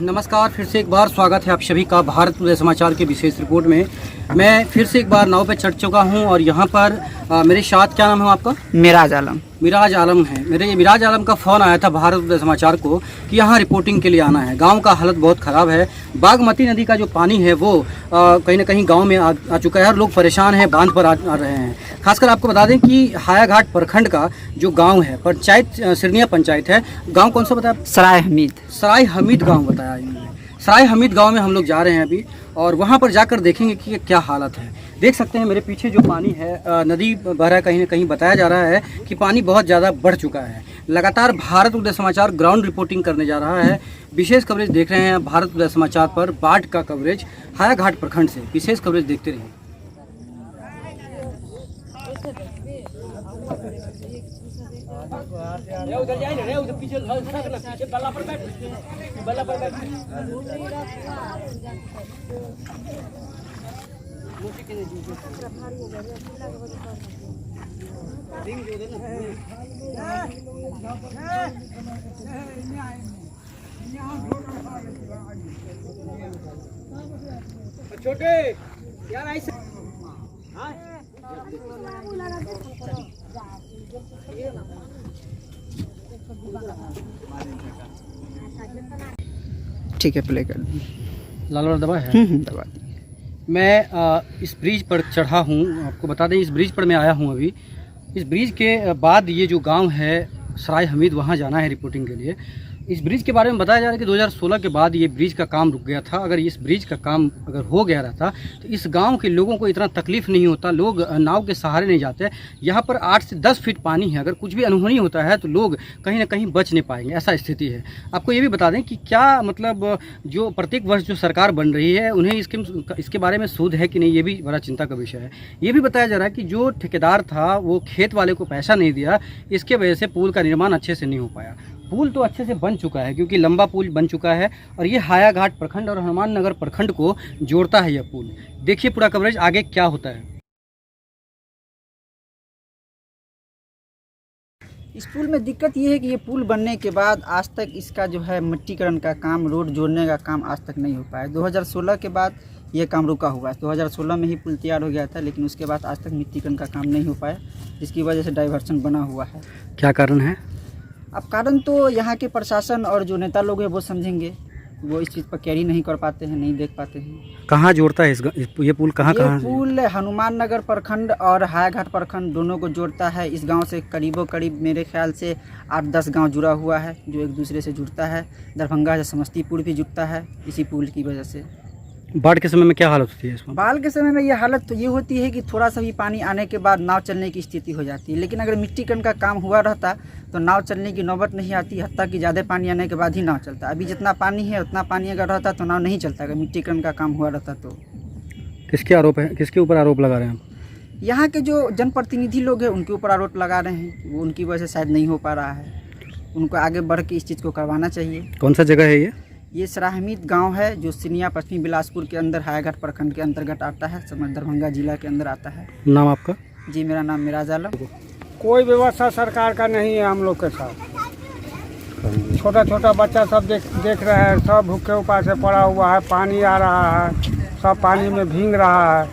नमस्कार, फिर से एक बार स्वागत है आप सभी का भारत उदय समाचार के विशेष रिपोर्ट में। मैं फिर से एक बार नाव पे चढ़ चुका हूं और यहां पर मेरे साथ, क्या नाम है आपका? मिराज आलम। मिराज आलम है। मेरे ये मिराज आलम का फ़ोन आया था भारत उदय समाचार को कि यहाँ रिपोर्टिंग के लिए आना है। गांव का हालत बहुत ख़राब है। बागमती नदी का जो पानी है वो कहीं ना कहीं गांव में आ चुका है और लोग परेशान हैं, बांध पर आ रहे हैं। खासकर आपको बता दें कि हायाघाट प्रखंड का जो गांव है, पंचायत सिरनिया पंचायत है। गांव कौन सा बताया? सराय हमीद। सराय हमीद गाँव बताया इन्होंने। सराय हमीद गांव में हम लोग जा रहे हैं अभी और वहां पर जाकर देखेंगे कि क्या हालत है। देख सकते हैं मेरे पीछे जो पानी है, नदी बह रहा है, कहीं ना कहीं बताया जा रहा है कि पानी बहुत ज़्यादा बढ़ चुका है। लगातार भारत उदय समाचार ग्राउंड रिपोर्टिंग करने जा रहा है। विशेष कवरेज देख रहे हैं भारत उदय समाचार पर। बाढ़ का कवरेज हायाघाट प्रखंड से विशेष कवरेज देखते रहिए। उधर जाए ना, उधर पीछे बल्ला पर बैठ, बल्ला पर बैठ। छोटे यार ऐसे ठीक है, प्ले कर। लाल वाला दबा है? दबा। मैं इस ब्रिज पर चढ़ा हूँ। आपको बता दें, इस ब्रिज पर मैं आया हूँ अभी। इस ब्रिज के बाद ये जो गांव है सराय हमीद, वहाँ जाना है रिपोर्टिंग के लिए। इस ब्रिज के बारे में बताया जा रहा है कि 2016 के बाद ये ब्रिज का काम रुक गया था। अगर इस ब्रिज का काम अगर हो गया रहता तो इस गांव के लोगों को इतना तकलीफ नहीं होता। लोग नाव के सहारे नहीं जाते। यहाँ पर 8 से 10 फीट पानी है। अगर कुछ भी अनहोनी होता है तो लोग कहीं ना कहीं बच नहीं पाएंगे, ऐसा स्थिति है। आपको ये भी बता दें कि क्या मतलब जो प्रत्येक वर्ष जो सरकार बन रही है उन्हें इसके बारे में सूद है कि नहीं, ये भी बड़ा चिंता का विषय है। ये भी बताया जा रहा है कि जो ठेकेदार था वो खेत वाले को पैसा नहीं दिया, इसके वजह से पुल का निर्माण अच्छे से नहीं हो पाया। पुल तो अच्छे से बन चुका है क्योंकि लंबा पुल बन चुका है और ये हायाघाट प्रखंड और हनुमान नगर प्रखंड को जोड़ता है यह पुल। देखिए पूरा कवरेज आगे क्या होता है। इस पुल में दिक्कत ये है कि ये पुल बनने के बाद आज तक इसका जो है मिट्टीकरण का काम, रोड जोड़ने का काम आज तक नहीं हो पाया। 2016 के बाद ये काम रुका हुआ है। 2016 में ही पुल तैयार हो गया था, लेकिन उसके बाद आज तक मिट्टीकरण का काम नहीं हो पाया, जिसकी वजह से डाइवर्सन बना हुआ है। क्या कारण है? अब कारण तो यहाँ के प्रशासन और जो नेता लोग हैं वो समझेंगे। वो इस चीज़ पर कैरी नहीं कर पाते हैं, नहीं देख पाते हैं। कहाँ जोड़ता है ये पुल? कहाँ पुल हनुमान नगर प्रखंड और हायाघाट प्रखंड दोनों को जोड़ता है। इस गांव से करीब मेरे ख्याल से 8-10 गांव जुड़ा हुआ है, जो एक दूसरे से जुड़ता है। दरभंगा से समस्तीपुर भी जुड़ता है इसी पुल की वजह से। बाढ़ के समय में क्या हालत होती है इसमें? बाढ़ के समय में ये हालत तो ये होती है कि थोड़ा सा भी पानी आने के बाद नाव चलने की स्थिति हो जाती है। लेकिन अगर मिट्टीकरण का काम हुआ रहता तो नाव चलने की नौबत नहीं आती, हत्ता कि ज़्यादा पानी आने के बाद ही नाव चलता। अभी जितना पानी है उतना पानी अगर रहता तो नाव नहीं चलता, अगर मिट्टीकरण का काम हुआ रहता तो। किसके ऊपर आरोप लगा रहे हैं आप? यहाँ के जो जनप्रतिनिधि लोग हैं उनके ऊपर आरोप लगा रहे हैं। वो उनकी वजह से शायद नहीं हो पा रहा है। उनको आगे बढ़ के इस चीज़ को करवाना चाहिए। कौन सा जगह है ये सराय हमीद गाँव है, जो सिरनिया पश्चिमी बिलासपुर के अंदर हायाघाट प्रखंड के अंतर्गत आता है, समझ दरभंगा जिला के अंदर आता है। नाम आपका? जी, मेरा नाम मिराज आलम। कोई व्यवस्था सरकार का नहीं है हम लोग के साथ। छोटा छोटा बच्चा सब देख रहे हैं, सब भूखे उपास से पड़ा हुआ है। पानी आ रहा है, सब पानी में भीग रहा है।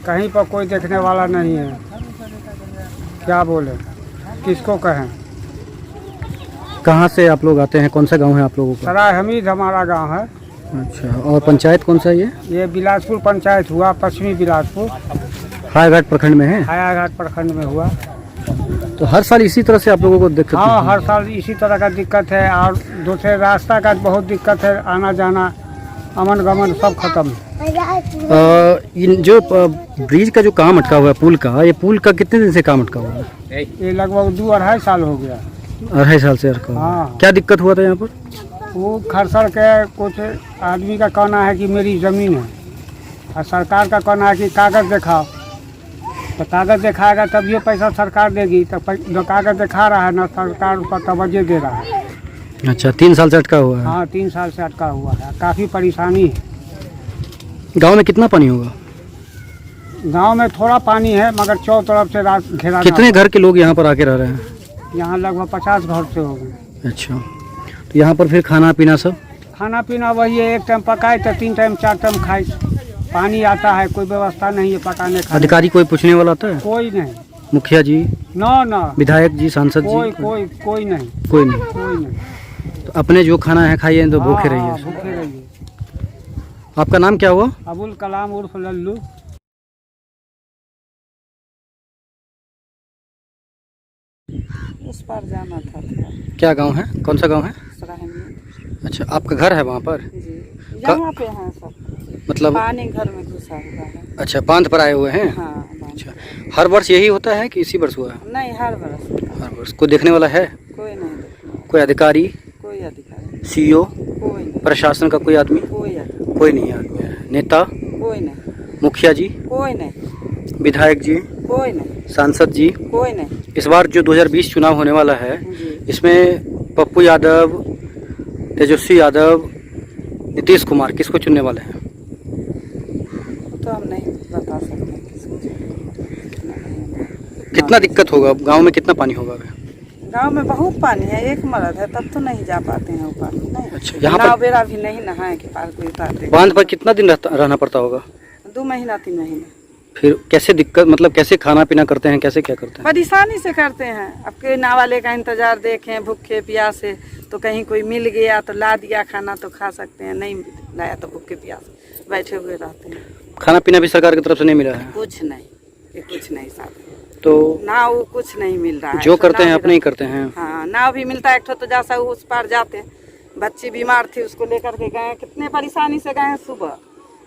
कहीं पर कोई देखने वाला नहीं है। क्या बोले, किसको कहें? कहाँ से आप लोग आते हैं? कौन सा गांव है आप लोगों का? सराय हमीद हमारा गांव है। अच्छा, और पंचायत कौन सा है ये बिलासपुर पंचायत हुआ, पश्चिमी बिलासपुर। हायाघाट प्रखंड में है? हायाघाट प्रखंड में हुआ। तो हर साल इसी तरह से आप लोगों को दिक्कत? हाँ, हर साल इसी तरह का दिक्कत है। और दूसरे रास्ता का बहुत दिक्कत है, आना जाना, अमन गमन सब खत्म है। जो ब्रिज का जो काम अटका हुआ है पुल का, ये पुल का कितने दिन से काम अटका हुआ है? ये लगभग 2-2.5 साल हो गया। 2.5 साल से अटका हुआ। हाँ। क्या दिक्कत हुआ था यहाँ पर? वो खरसर के कुछ आदमी का कहना है कि मेरी ज़मीन है और सरकार का कहना है कि कागज़ दिखाओ। तो कागज़ दिखाएगा तब ये पैसा सरकार देगी। तो जो कागज़ दिखा रहा है ना, सरकार उसका तवज्जो दे रहा है। अच्छा, 3 साल से अटका हुआ है? हाँ, 3 साल से अटका हुआ है। काफ़ी परेशानी है। गांव में कितना पानी होगा? गांव में थोड़ा पानी है, मगर चारों तरफ से घेरा। कितने घर के लोग यहाँ पर आके रह रहे हैं? यहाँ लगभग 50 घर से हो गए। अच्छा, तो यहाँ पर फिर खाना पीना सब? खाना पीना वही है, एक टाइम पकाए तो 3 टाइम 4 टाइम खाए। पानी आता है, कोई व्यवस्था नहीं है पकाने का। अधिकारी कोई पूछने वाला आता है? कोई नहीं। मुखिया जी, ना विधायक जी, सांसद कोई जी? कोई कोई नहीं। कोई नहीं। कोई नहीं। तो अपने जो खाना है खाइए, तो भूखे हाँ, रहिए। भूखे रहिए। आपका नाम क्या हुआ? अबुल कलाम उर्फ लल्लू। उस पार जाना था। क्या गांव है? कौन सा गांव है? सराहनीय अच्छा, आपका घर है वहाँ पर? जी, यहाँ पे हैं सब। मतलब पानी घर में घुसा हुआ है। अच्छा, बांध पर आए हुए हैं? हाँ, बांध। अच्छा, हर वर्ष यही होता है कि इसी वर्ष हुआ है? नहीं, हर बरस होता है। हर वर्ष। कोई देखने वाला है? कोई नहीं देखने, कोई अधिकारी, कोई अधिकारी, सीईओ, कोई नहीं, प्रशासन का कोई आदमी? कोई अधिकारी, कोई नहीं आदमी है। नेता, कोई नहीं, मुखिया जी, कोई नहीं, विधायक जी, कोई नहीं, सांसद जी? कोई नहीं। इस बार जो 2020 चुनाव होने वाला है, जी, इसमें पप्पू यादव, तेजस्वी यादव, नीतीश कुमार, किसको चुनने वाले हैं? तो हम नहीं बता सकते किसको। कितना दिक्कत होगा गांव में? कितना पानी होगा अभी? गांव में बहुत पानी है, एक मर्द है तब तो नहीं जा पाते हैं ऊपर। नहीं, अच्छा, यहाँ पर नाव बेड़ा भी नहीं नहाए कि पार कोई उतारते। बांध पर कितना दिन रहना पड़ता होगा? 2 महीना 3 महीना। फिर कैसे दिक्कत, मतलब कैसे खाना पीना करते हैं, कैसे क्या करते हैं? परेशानी से करते हैं। अब के नाव वाले का इंतजार देखें, भूखे प्यासे, तो कहीं कोई मिल गया तो ला दिया खाना तो खा सकते हैं, नहीं लाया तो भूखे प्यासे बैठे हुए रहते हैं। खाना पीना भी सरकार की तरफ से नहीं मिला है? कुछ नहीं, ये कुछ नहीं साथ तो ना, वो कुछ नहीं मिल रहा है। जो तो करते हैं नाव अपने ही करते हैं। हाँ, नाव भी मिलता है एक ठो, तो जैसा उस पार जाते हैं। बच्ची बीमार थी, उसको लेकर के गए, कितने परेशानी से गए सुबह,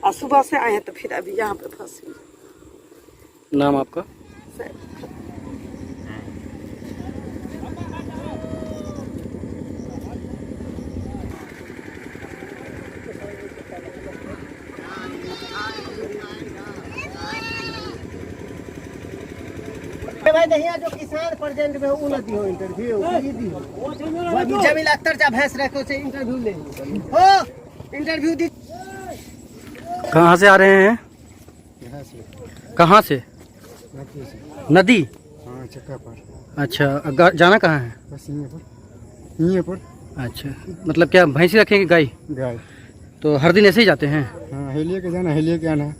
और सुबह से आए तो फिर अभी यहाँ पे फंसे। नाम आपका? भाई नहीं जो किसान प्रेजेंट में उ नदी हो इंटरव्यू ई दी हो जमील अख्तर जा भैंस रखो से इंटरव्यू ले हो इंटरव्यू दी। कहाँ से आ रहे हैं? कहाँ से? नदी? हाँ, चक्का पर। अच्छा, जाना कहाँ है? बस यहीं पर। अच्छा, मतलब क्या भैंसी रखेंगे, गाय? गाय। तो हर दिन ऐसे ही जाते हैं? हाँ, हेलिए के जाना, हेलिए के आना।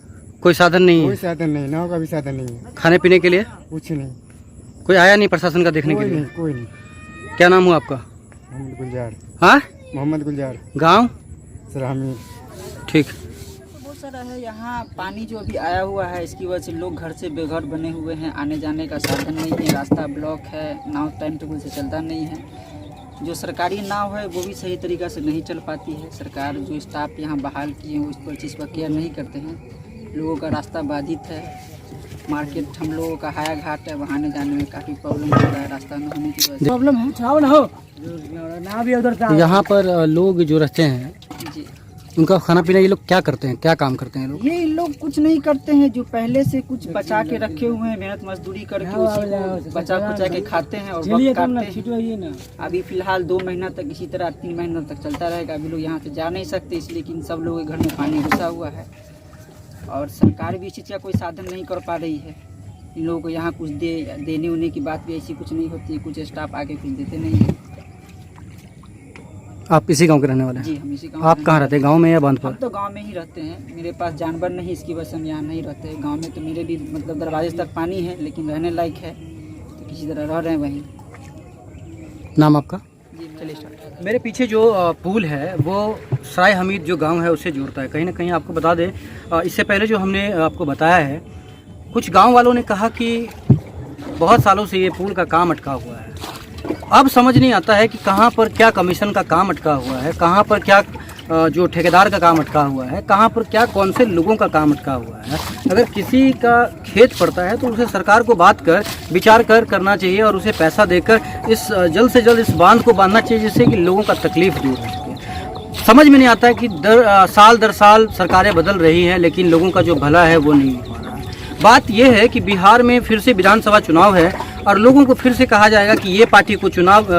कोई साधन नहीं कोई है? साधन नहीं, नाव का भी साधन नहीं है। खाने पीने के लिए कुछ नहीं। कोई आया नहीं प्रशासन का देखने के लिए? कोई नहीं। क्या नाम हुआ आपका? मोहम्मद गुलजार। हाँ, मोहम्मद गुलजार। गांव? सराहनी। ठीक। बहुत सारा है यहाँ। पानी जो अभी आया हुआ है, इसकी वजह से लोग घर से बेघर बने हुए हैं, आने जाने का साधन नहीं है, रास्ता ब्लॉक है, नाव टाइम टेबल से चलता नहीं है। जो सरकारी नाव है वो भी सही तरीक़ा से नहीं चल पाती है। सरकार जो स्टाफ यहाँ बहाल किए हैं, वो इस चीज़ पर केयर नहीं करते हैं। लोगों का रास्ता बाधित है। मार्केट हम लोगों का हाया घाट है, वहाँ आने जाने में काफ़ी प्रॉब्लम होता है, रास्ता न होने की वजह से। प्रॉब्लम है छाव ना हो ना भी उधर से यहाँ पर लोग जो रहते हैं, जी, उनका खाना पीना ये लोग क्या करते हैं, क्या काम करते हैं लोग? ये लोग कुछ नहीं करते हैं। जो पहले से कुछ बचा के रखे हुए हैं, मेहनत मजदूरी करके उसी को बचा खुचा के खाते हैं और वक्त काटते हैं। अभी फिलहाल 2 महीना तक इसी तरह 3 महीना तक चलता रहेगा। अभी लोग यहाँ से जा नहीं सकते, इसलिए कि इन सब लोगों के घर में पानी घुसा हुआ है और सरकार भी इस चीज़ का कोई साधन नहीं कर पा रही है। इन लोगों को यहाँ कुछ देने उन्ने की बात भी ऐसी कुछ नहीं होती है, कुछ स्टाफ आके कुछ देते नहीं है। आप इसी गांव के रहने वाले हैं? जी, हम इसी गाँव। आप कहाँ रहते हैं, गांव में या बांध हम पर? तो गांव में ही रहते हैं। मेरे पास जानवर नहीं, इसकी वजह से हम यहाँ नहीं रहते। गांव में तो मेरे भी मतलब दरवाजे तक पानी है, लेकिन रहने लायक है, तो किसी तरह रह रहे हैं वहीं। नाम आपका? जी, चलिए स्टार्ट। मेरे पीछे जो पुल है वो सराय हमीद जो गांव है उससे जोड़ता है। कहीं ना कहीं आपको बता दें, इससे पहले जो हमने आपको बताया है, कुछ गांव वालों ने कहा कि बहुत सालों से ये पुल का काम अटका हुआ है। अब समझ नहीं आता है कि कहाँ पर क्या कमीशन का काम अटका हुआ है, कहाँ पर क्या जो ठेकेदार का काम अटका हुआ है, कहाँ पर क्या कौन से लोगों का काम अटका हुआ है। अगर किसी का खेत पड़ता है तो उसे सरकार को बात कर विचार कर करना चाहिए और उसे पैसा देकर इस जल्द से जल्द इस बांध को बांधना चाहिए, जिससे कि लोगों का तकलीफ दूर हो सके। समझ में नहीं आता है कि साल दर साल सरकारें बदल रही हैं, लेकिन लोगों का जो भला है वो नहीं हो रहा है। बात यह है कि बिहार में फिर से विधानसभा चुनाव है और लोगों को फिर से कहा जाएगा कि ये पार्टी को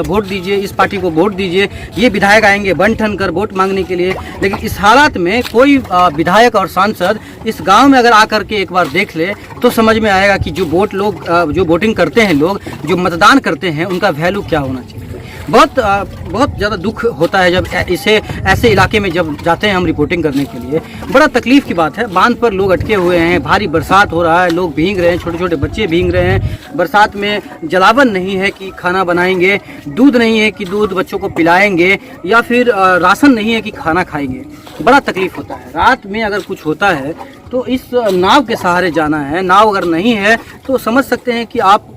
वोट दीजिए, इस पार्टी को वोट दीजिए, ये विधायक आएंगे बन ठन कर वोट मांगने के लिए। लेकिन इस हालात में कोई विधायक और सांसद इस गांव में अगर आकर के एक बार देख ले तो समझ में आएगा कि जो वोटिंग करते हैं लोग, जो मतदान करते हैं, उनका वैल्यू क्या होना चाहिए। बहुत ज़्यादा दुख होता है जब इसे ऐसे इलाके में जब जाते हैं हम रिपोर्टिंग करने के लिए। बड़ा तकलीफ़ की बात है, बांध पर लोग अटके हुए हैं, भारी बरसात हो रहा है, लोग भीग रहे हैं, छोटे छोटे बच्चे भीग रहे हैं। बरसात में जलावन नहीं है कि खाना बनाएंगे, दूध नहीं है कि दूध बच्चों को पिलाएंगे, या फिर राशन नहीं है कि खाना खाएंगे। बड़ा तकलीफ़ होता है। रात में अगर कुछ होता है तो इस नाव के सहारे जाना है। नाव अगर नहीं है तो समझ सकते हैं कि आप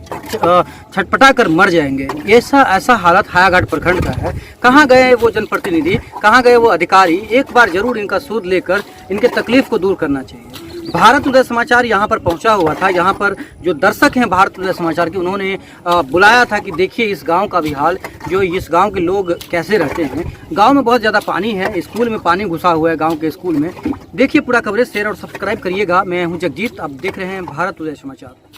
छटपटा कर मर जाएंगे। ऐसा हालत हायाघाट प्रखंड का है। कहाँ गए वो जनप्रतिनिधि, कहाँ गए वो अधिकारी? एक बार जरूर इनका सूद लेकर इनके तकलीफ को दूर करना चाहिए। भारत उदय समाचार यहाँ पर पहुँचा हुआ था। यहाँ पर जो दर्शक हैं भारत उदय समाचार के, उन्होंने बुलाया था कि देखिए इस गांव का भी हाल, जो इस गांव के लोग कैसे रहते हैं। गांव में बहुत ज़्यादा पानी है, स्कूल में पानी घुसा हुआ है, गांव के स्कूल में। देखिए पूरा कवरेज शेयर और सब्सक्राइब करिएगा। मैं हूं जगजीत, आप देख रहे हैं भारत उदय समाचार।